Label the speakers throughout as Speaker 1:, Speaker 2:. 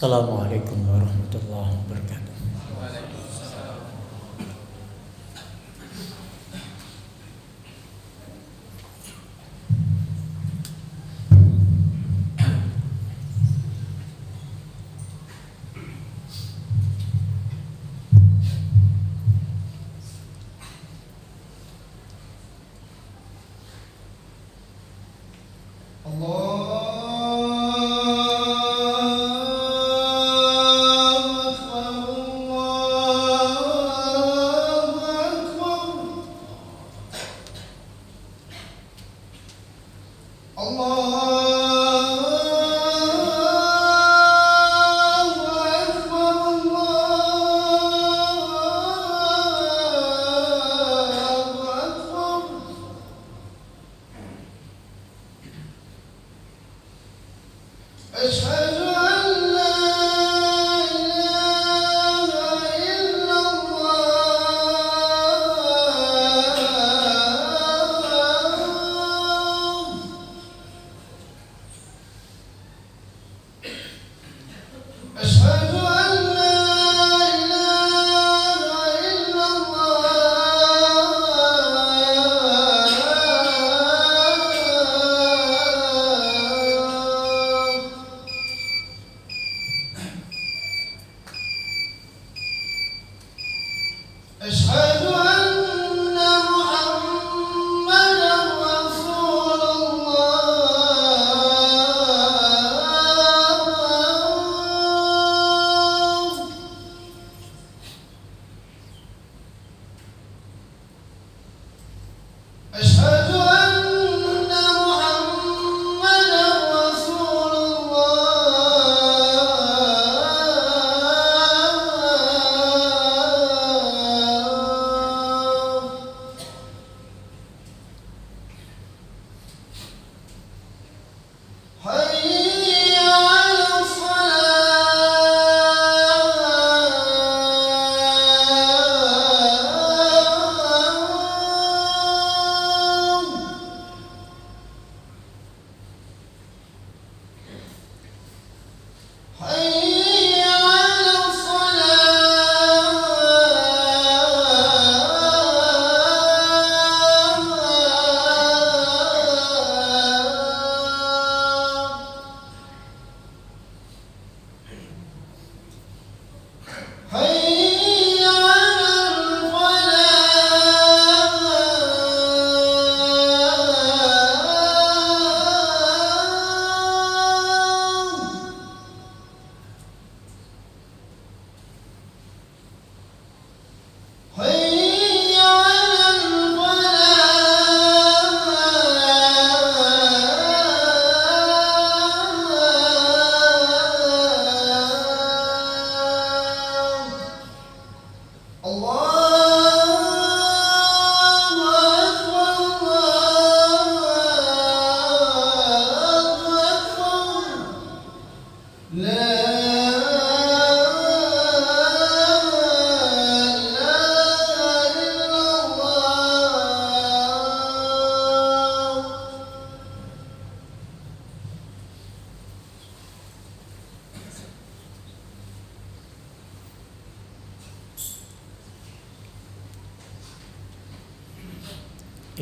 Speaker 1: Assalamualaikum warahmatullahi wabarakatuh.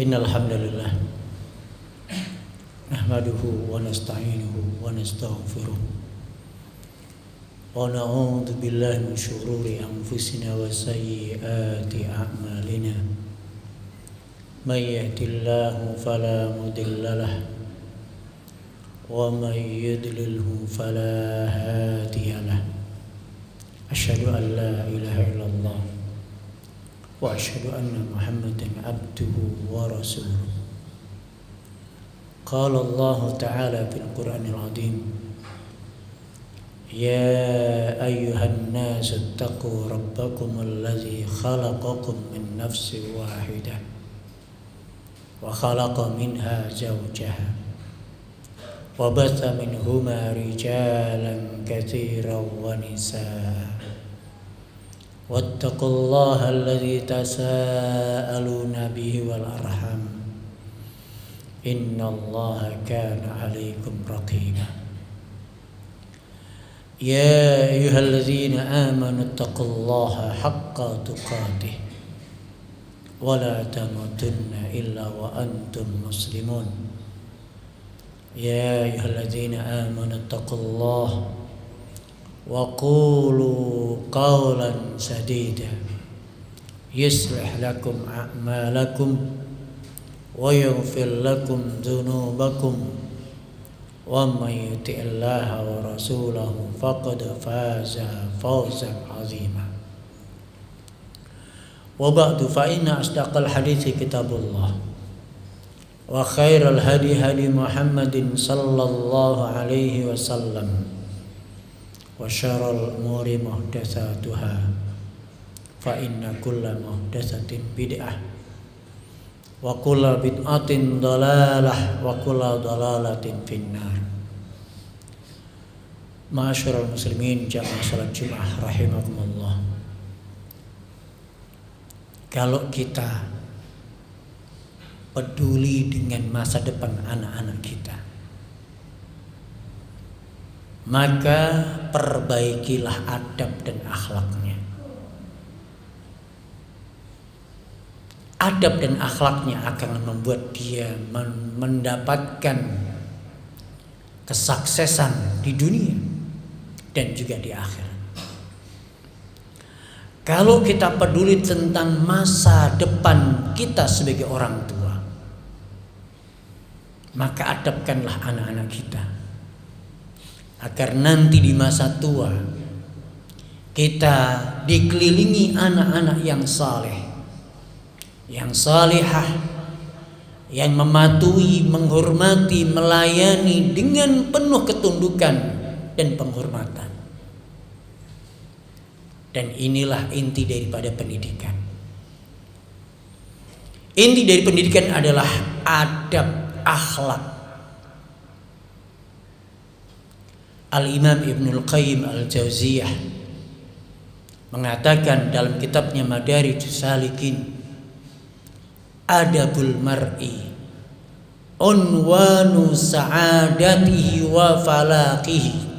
Speaker 1: Innal hamdalillah nahmaduhu wa nasta'inuhu wa nastaghfiruh wa na'udzu billahi min shururi anfusina wa sayyiati a'malina may yahdihillahu fala mudilla lahu wa may yudlilhu fala hadiya lahu asyhadu an la ilaha illallah wa asyhadu anna Muhammadan abduhu wa rasuluh. Qala Allah Ta'ala fil Qur'anil Azim, ya ayyuhan nas ittaqu rabbakum alladzi khalaqakum min nafsin wahidah wa khalaqa minha zawjaha wa batha minhuma rijalan katsiran wa nisaa. Wattaqullaha alladzi tasaaluna bihi wal arham innallaha kana 'alaikum raqiba. يا أيها الذين آمنوا اتقوا الله حق تقاته ولا تموتن إلا وأنتم مسلمون يا أيها الذين آمنوا اتقوا الله وقولوا قولا سديدا يصلح لكم أعمالكم ويغفر لكم ذنوبكم ومن يطع الله ورسوله فقد فاز فوزا عظيما وبعد فإن أصدق الحديث كتاب الله وخير الهدي هدي محمد صلى الله عليه وسلم وشر الأمور محدثاتها فإن كل محدثة بدعة وكل بدعة ضلالة وكل ضلالة في النار. Ma'asyiral muslimin jamaah salat Jumat rahimakumullah. Kalau kita peduli dengan masa depan anak-anak kita, maka perbaikilah adab dan akhlaknya. Adab dan akhlaknya akan membuat dia mendapatkan kesuksesan di dunia dan juga di akhirat. Kalau kita peduli tentang masa depan kita sebagai orang tua, maka adabkanlah anak-anak kita agar nanti di masa tua kita dikelilingi anak-anak yang saleh, yang salihah, yang mematuhi, menghormati, melayani dengan penuh ketundukan dan penghormatan. Dan inilah inti daripada pendidikan. Inti dari pendidikan adalah adab akhlak. Al-Imam Ibnul Qayyim Al-Jauziyah mengatakan dalam kitabnya Madarijus Salikin, adabul mar'i unwanu sa'adatihi wa falaqihi.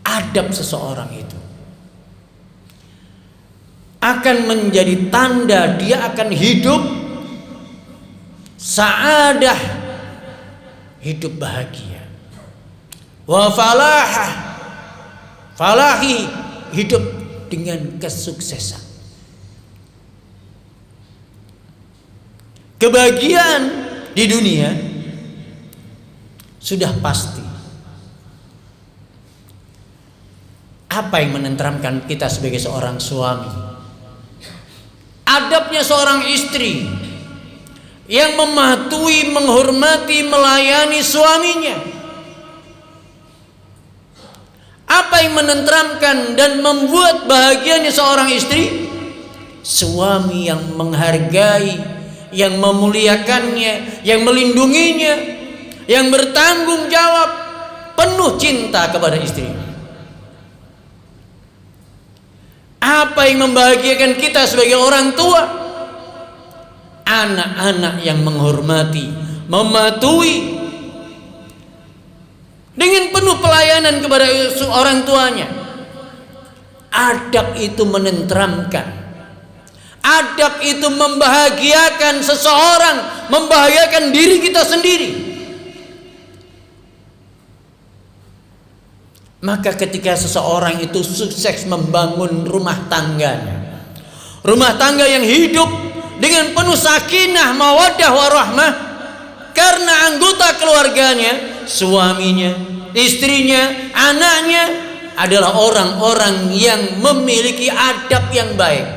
Speaker 1: Adab seseorang itu akan menjadi tanda dia akan hidup sa'adah, hidup bahagia, wa falahah, falahi, hidup dengan kesuksesan. Kebahagiaan di dunia sudah pasti. Apa yang menenteramkan kita sebagai seorang suami? Adabnya seorang istri yang mematuhi, menghormati, melayani suaminya. Apa yang menenteramkan dan membuat bahagianya seorang istri? Suami yang menghargai, yang memuliakannya, yang melindunginya, yang bertanggung jawab, penuh cinta kepada istrinya. Apa yang membahagiakan kita sebagai orang tua? Anak-anak yang menghormati, mematuhi, dengan penuh pelayanan kepada orang tuanya. Adab itu menenteramkan. Adab itu membahagiakan seseorang, membahagiakan diri kita sendiri. Maka ketika seseorang itu sukses membangun rumah tangganya, rumah tangga yang hidup dengan penuh sakinah, mawaddah, warahmah, karena anggota keluarganya, suaminya, istrinya, anaknya adalah orang-orang yang memiliki adab yang baik.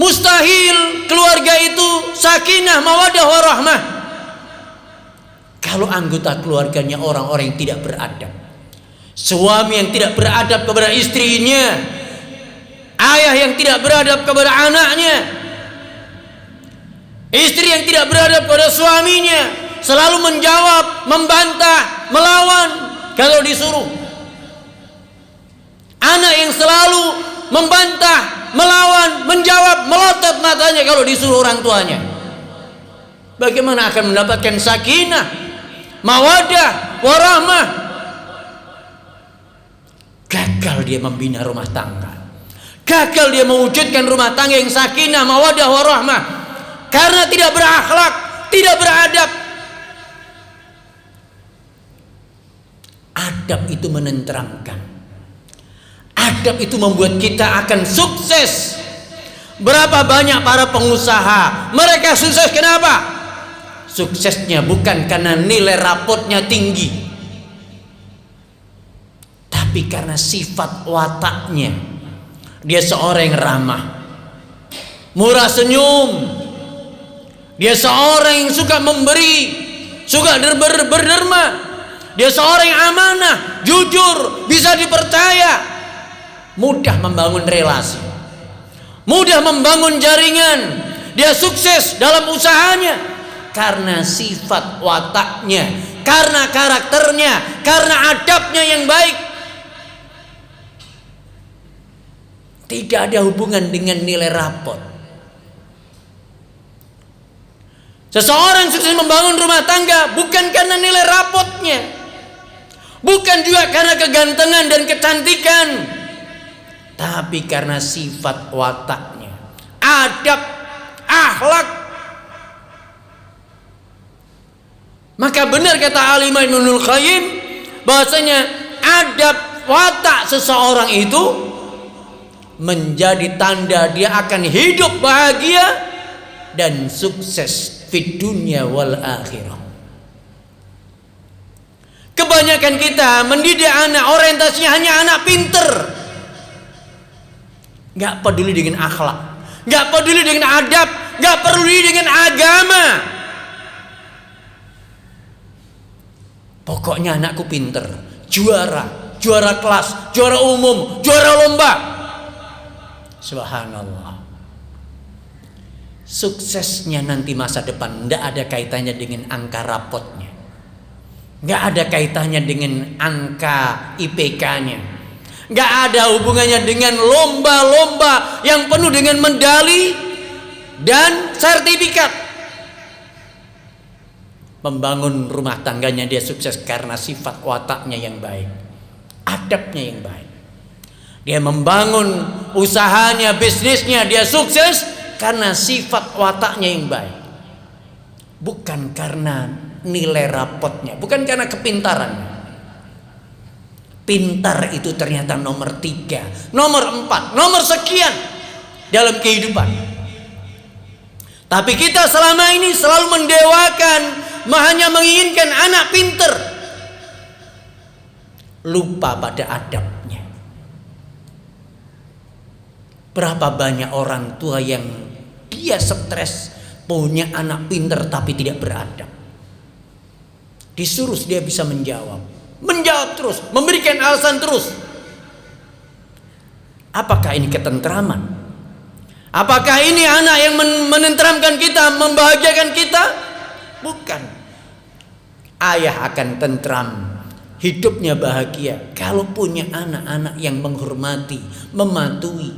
Speaker 1: Mustahil keluarga itu sakinah, mawaddah, warahmah kalau anggota keluarganya orang-orang yang tidak beradab. Suami yang tidak beradab kepada istrinya, ayah yang tidak beradab kepada anaknya, istri yang tidak beradab kepada suaminya, selalu menjawab, membantah, melawan kalau disuruh. Anak yang selalu membantah, melawan, menjawab, melotot matanya kalau disuruh orang tuanya. Bagaimana akan mendapatkan sakinah, mawaddah, warahmah? Gagal dia membina rumah tangga. Gagal dia mewujudkan rumah tangga yang sakinah, mawaddah, warahmah, karena tidak berakhlak, tidak beradab. Adab itu menenteramkan. Adab itu membuat kita akan sukses. Berapa banyak para pengusaha, mereka sukses kenapa? Suksesnya bukan karena nilai rapotnya tinggi, tapi karena sifat wataknya. Dia seorang yang ramah, murah senyum. Dia seorang yang suka memberi, suka berderma. Dia seorang yang amanah, jujur, bisa dipercaya, mudah membangun relasi, mudah membangun jaringan. Dia sukses dalam usahanya karena sifat wataknya, karena karakternya, karena adabnya yang baik. Tidak ada hubungan dengan nilai rapot. Seseorang sukses membangun rumah tangga bukan karena nilai rapotnya, bukan juga karena kegantengan dan kecantikan, tapi karena sifat wataknya, adab, akhlak. Maka benar kata Al-Imam Ibnul Qayyim bahwasanya adab watak seseorang itu menjadi tanda dia akan hidup bahagia dan sukses di dunia wal akhirah. Kebanyakan kita mendidik anak orientasinya hanya anak pinter, gak peduli dengan akhlak, gak peduli dengan adab, gak peduli dengan agama. Pokoknya anakku pinter, juara kelas, juara umum, juara lomba. Subhanallah. Suksesnya nanti masa depan tidak ada kaitannya dengan angka rapotnya, nggak ada kaitannya dengan angka IPK-nya, nggak ada hubungannya dengan lomba-lomba yang penuh dengan medali dan sertifikat. Membangun rumah tangganya dia sukses karena sifat wataknya yang baik, adabnya yang baik. Dia membangun usahanya, bisnisnya, dia sukses karena sifat wataknya yang baik, bukan karena nilai rapotnya, bukan karena kepintarannya. Pintar itu ternyata nomor 3, nomor 4, nomor sekian dalam kehidupan. Tapi kita selama ini selalu mendewakan, hanya menginginkan anak pinter, lupa pada adabnya. Berapa banyak orang tua yang dia stres punya anak pinter tapi tidak beradab. Disuruh dia bisa menjawab terus, memberikan alasan terus. Apakah ini ketentraman? Apakah ini anak yang menenteramkan kita, membahagiakan kita? Bukan. Ayah akan tentram, hidupnya bahagia kalau punya anak-anak yang menghormati, mematuhi,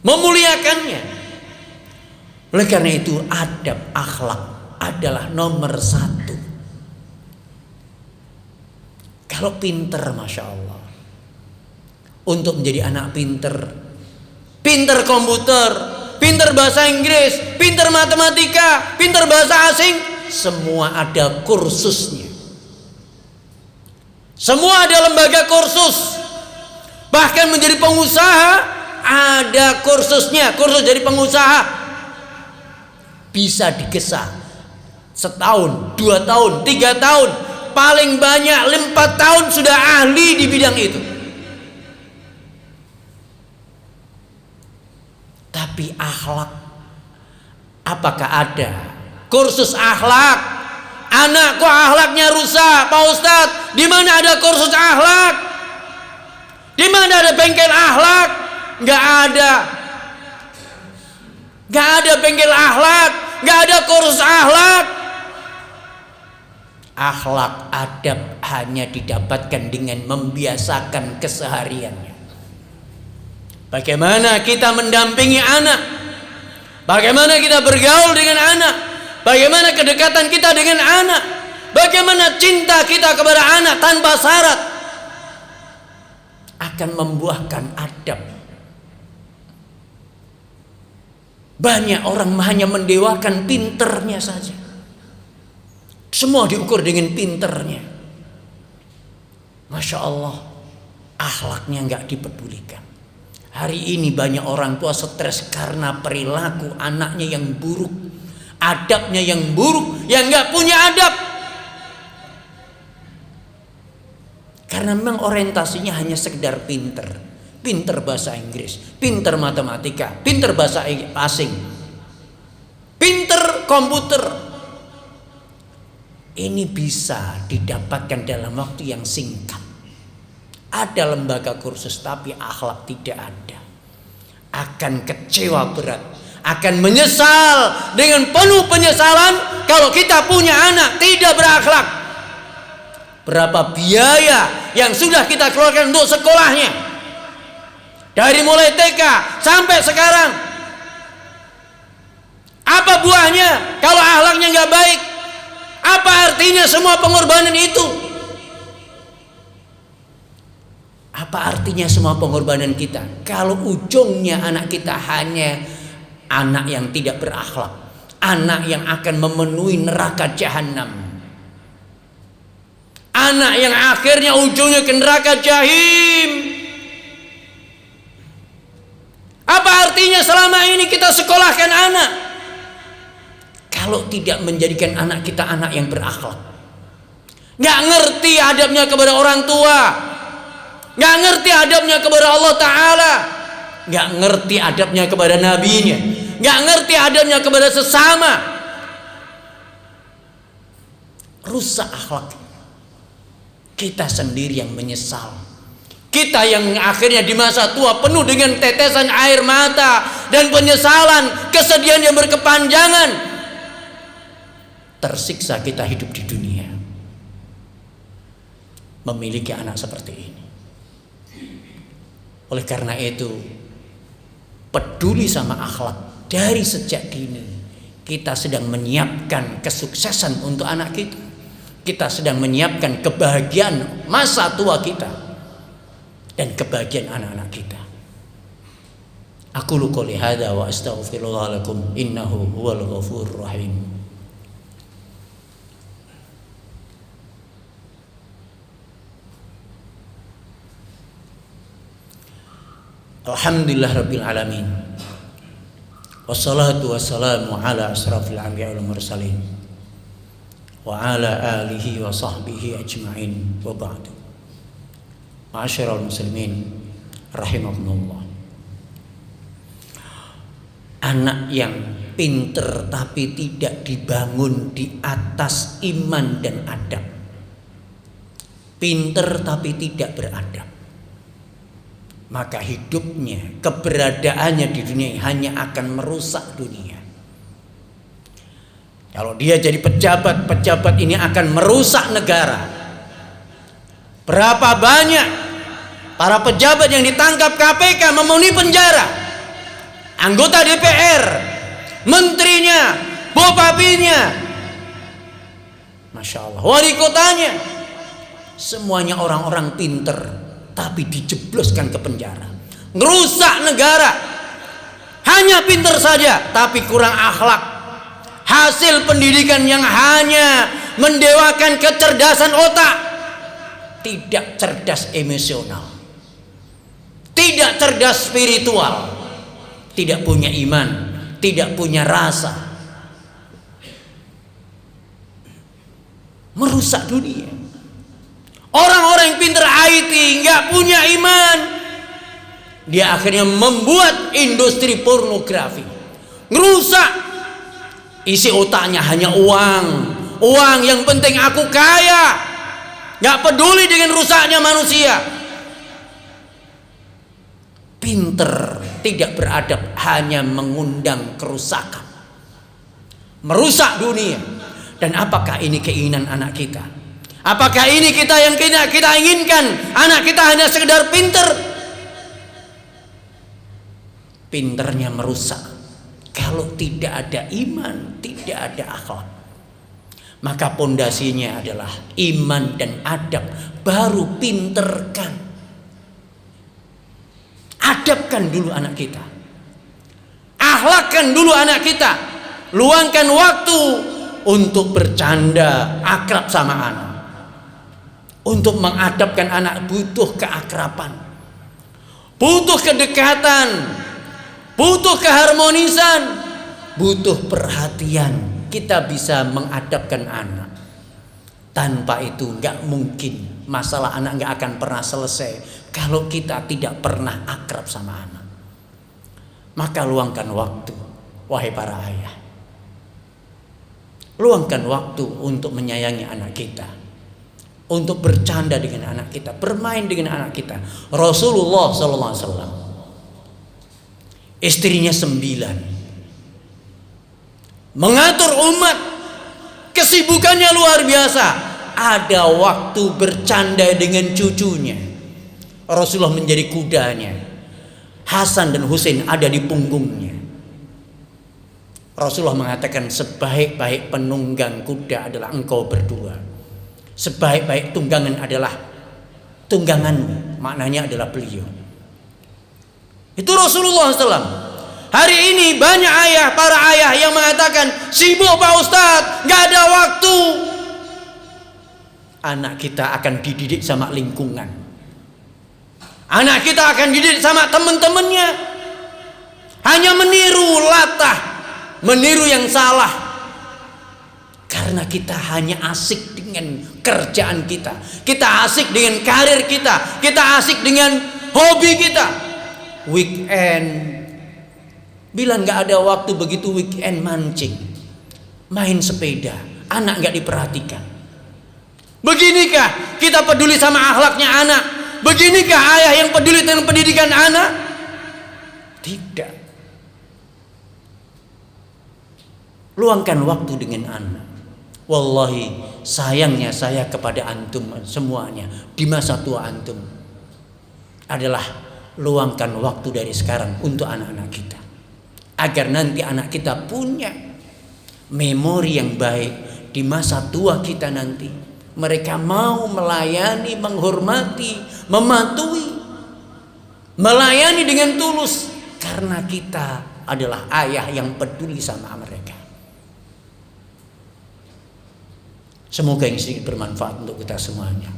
Speaker 1: memuliakannya. Oleh karena itu adab, akhlak adalah nomor 1. Kalau pinter, Masya Allah, untuk menjadi anak pinter, pinter komputer, pinter bahasa Inggris, pinter matematika, pinter bahasa asing, semua ada kursusnya. Semua ada lembaga kursus. Bahkan menjadi pengusaha ada kursusnya, kursus jadi pengusaha. Bisa digesa setahun, 2 tahun, 3 tahun, paling banyak 4 tahun sudah ahli di bidang itu. Tapi akhlak, apakah ada kursus akhlak? Anak kok akhlaknya rusak, Pak Ustadz? Di mana ada kursus akhlak? Di mana ada bengkel akhlak? Nggak ada. Nggak ada bengkel akhlak, nggak ada kursus akhlak. Akhlak, adab hanya didapatkan dengan membiasakan kesehariannya. Bagaimana kita mendampingi anak, Bagaimana kita bergaul dengan anak, bagaimana kedekatan kita dengan anak, bagaimana cinta kita kepada anak tanpa syarat, akan membuahkan adab. Banyak orang hanya mendewakan pinternya saja. Semua diukur dengan pinternya. Masya Allah, akhlaknya nggak dipedulikan. Hari ini banyak orang tua stres karena perilaku anaknya yang buruk, adabnya yang buruk, yang nggak punya adab. Karena memang orientasinya hanya sekedar pinter, pinter bahasa Inggris, pinter matematika, pinter bahasa asing, pinter komputer. Ini bisa didapatkan dalam waktu yang singkat. Ada lembaga kursus tapi akhlak tidak ada. Akan kecewa berat, akan menyesal dengan penuh penyesalan kalau kita punya anak tidak berakhlak. Berapa biaya yang sudah kita keluarkan untuk sekolahnya, dari mulai TK sampai sekarang. Apa buahnya kalau akhlaknya nggak baik? Apa artinya semua pengorbanan itu? Apa artinya semua pengorbanan kita kalau ujungnya anak kita hanya anak yang tidak berakhlak, anak yang akan memenuhi neraka jahanam, anak yang akhirnya ujungnya ke neraka jahim? Apa artinya selama ini kita sekolahkan anak kalau tidak menjadikan anak kita anak yang berakhlak? Nggak ngerti adabnya kepada orang tua, nggak ngerti adabnya kepada Allah Ta'ala, nggak ngerti adabnya kepada nabinya, nggak ngerti adabnya kepada sesama. Rusak akhlak. Kita sendiri yang menyesal. Kita yang akhirnya di masa tua penuh dengan tetesan air mata dan penyesalan, kesedihan yang berkepanjangan. Tersiksa kita hidup di dunia memiliki anak seperti ini. Oleh karena itu, peduli sama akhlak dari sejak dini. Kita sedang menyiapkan kesuksesan untuk anak kita. Kita sedang menyiapkan kebahagiaan masa tua kita dan kebahagiaan anak-anak kita. Aku qouli hadza wa astaghfirullah lakum innahu huwal ghafurur rahim. Alhamdulillah Rabbil Alamin. Wassalatu wassalamu ala asrafil anbiya wal mursalin wa ala alihi wa sahbihi ajma'in wa ba'du. Ma'asyiral muslimin rahimakumullah. Anak yang pinter tapi tidak dibangun di atas iman dan adab, pinter tapi tidak beradab, maka hidupnya, keberadaannya di dunia hanya akan merusak dunia. Kalau dia jadi pejabat, pejabat ini akan merusak negara. Berapa banyak para pejabat yang ditangkap KPK memenuhi penjara, anggota DPR, menterinya, bupatinya, Masya Allah, wali kotanya, semuanya orang-orang pinter tapi dijebloskan ke penjara, ngerusak negara. Hanya pinter saja tapi kurang akhlak. Hasil pendidikan yang hanya mendewakan kecerdasan otak, tidak cerdas emosional, tidak cerdas spiritual, tidak punya iman, tidak punya rasa, merusak dunia. Orang-orang yang pintar IT nggak punya iman, dia akhirnya membuat industri pornografi, ngerusak. Isi otaknya hanya uang, uang yang penting aku kaya, nggak peduli dengan rusaknya manusia. Pinter tidak beradab hanya mengundang kerusakan, merusak dunia. Dan apakah ini keinginan anak kita? Apakah ini kita yang kita inginkan? Anak kita hanya sekedar pinter, pinternya merusak, Kalau tidak ada iman, tidak ada akhlak. Maka pondasinya adalah iman dan adab. Baru pinterkan. Adabkan dulu anak kita. Akhlakkan dulu anak kita. Luangkan waktu untuk bercanda, akrab sama anak. Untuk mengadabkan anak butuh keakraban, butuh kedekatan, butuh keharmonisan, butuh perhatian. Kita bisa mengadabkan anak. Tanpa itu nggak mungkin, masalah anak nggak akan pernah selesai kalau kita tidak pernah akrab sama anak. Maka luangkan waktu, wahai para ayah. Luangkan waktu untuk menyayangi anak kita, untuk bercanda dengan anak kita, bermain dengan anak kita. Rasulullah SAW, istrinya 9, mengatur umat, kesibukannya luar biasa. Ada waktu bercanda dengan cucunya. Rasulullah menjadi kudanya, Hasan dan Husain ada di punggungnya. Rasulullah mengatakan, sebaik-baik penunggang kuda adalah engkau berdua. Sebaik-baik tunggangan adalah tungganganmu. Maknanya adalah beliau. Itu Rasulullah SAW. Hari ini banyak ayah, para ayah yang mengatakan, sibuk Pak Ustadz, gak ada waktu. Anak kita akan dididik sama lingkungan. Anak kita akan dididik sama teman-temannya. Hanya meniru latah, meniru yang salah. Karena kita hanya asik dengan kerjaan kita. Kita asik dengan karir kita. Kita asik dengan hobi kita. Weekend, bila nggak ada waktu, begitu weekend mancing, main sepeda, anak nggak diperhatikan. Beginikah kita peduli sama akhlaknya anak? Beginikah ayah yang peduli dengan pendidikan anak? Tidak. Luangkan waktu dengan anak. Wallahi, sayangnya saya kepada antum semuanya di masa tua antum adalah luangkan waktu dari sekarang untuk anak-anak kita. Agar nanti anak kita punya memori yang baik di masa tua kita nanti. Mereka mau melayani, menghormati, mematuhi, melayani dengan tulus. Karena kita adalah ayah yang peduli sama mereka. Semoga yang sedikit bermanfaat untuk kita semuanya.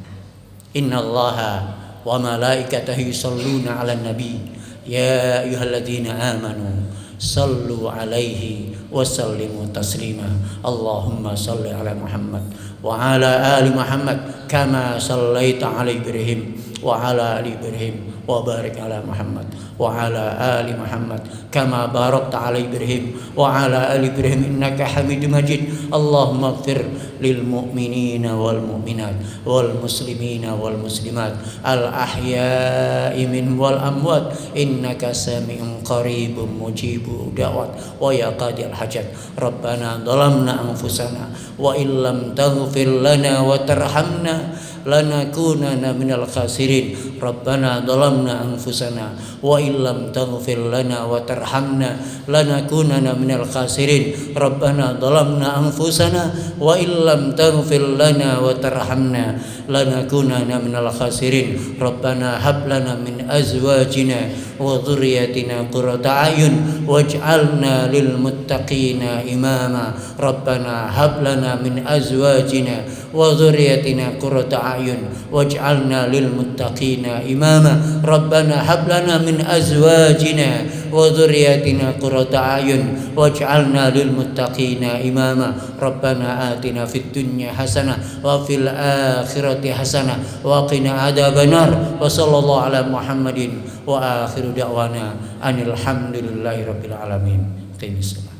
Speaker 1: Innallaha wa malaikatahu yusholluna 'alan nabi. Ya ayyuhalladzina amanu sallu alaihi wa sallimu taslima. Allahumma salli ala Muhammad wa ala ali Muhammad kama sallaita ala Ibrahim wa ala ali Ibrahim wa barik ala Muhammad wa ala ali Muhammad kama barakta ala Ibrahim wa ala ali Ibrahim innaka Hamidum Majid. Allahumma ighfir lil mu'minina wal mu'minat wal muslimina wal muslimat al ahya'i min wal amwat innaka sami'un qaribun mujibud da'wat wa ya qadil hajat. Rabbana dhalamna anfusana wa illam taghfir lana wa tarhamna lanakunanna minal khasirin. Rabbana dhalamna anfusana wa illam taghfir lana wa tarhamna lanakunanna minal khasirin. Rabbana dhalamna anfusana wa illam taghfir lana wa tarhamna lanakunanna minal khasirin. Rabbana hab lana min azwajina wa dhurriyyatina qurrata a'yun waj'alna lil muttaqina imama. Rabbana hab lana min azwajina wa dhurriyyatina qurrata a'yun waj'alna lil muttaqina imama. Rabbana hab lana min azwajina wa dhurriyyatina qurrata a'yun waj'alna lil muttaqina imama. Rabbana atina fid dunya hasanah wa fil akhirati hasanah wa qina adzabannar. Wa sallallahu ala Muhammadin wa akhiru da'wana anil hamdulillahi rabbil alamin. Qimis.